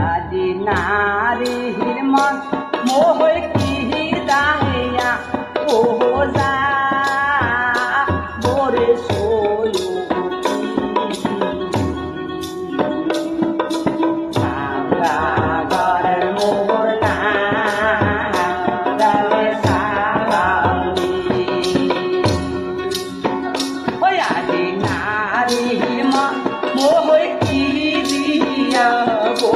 আজি নারীর মন মোহ কি দাহিয়া ও যা বরে সোলো ভাঙ্গা ঘরের মোহর না গালে সাবাউনি ওই আজি নারীর মন মোহ কি দিয়া ও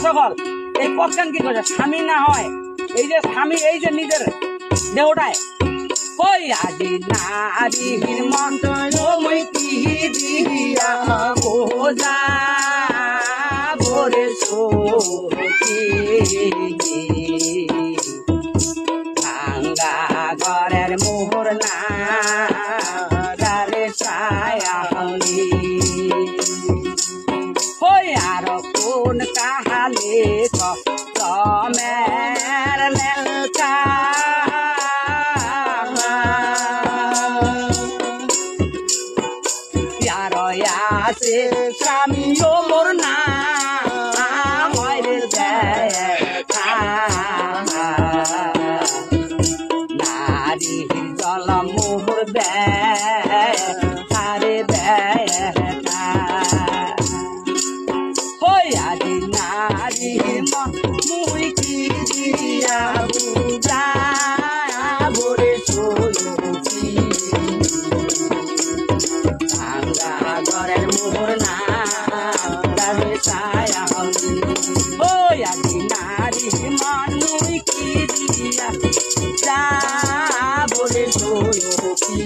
সকল এই পক্ষান কি করছে স্বামী না হয় এই যে স্বামী এই যে নিজের দেহটায় ওই আজি নারীর মন্ত্রময় কি দিয়া বোঝা ভরে সোচি ভাঙ্গা ঘরের মোহর না গালে ছায়ালি ওই আর কোন কাহালে কমের লেখা আছে স্বামীও মোর না ময়ের দেখা নারীর জলম মোহর দেয় দেখা হই আজি নারীর মুই কি দিয়া বুঝা ভরে সোলকি ভাঙ্গা ঘরের মোহর না গালে ছায়ালি ওই আজি নারীর মুই কি দিয়া যা ভরে সোলকি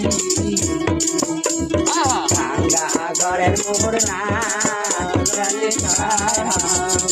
ভাঙ্গা ঘরের মোহর না গালে ছায়ালি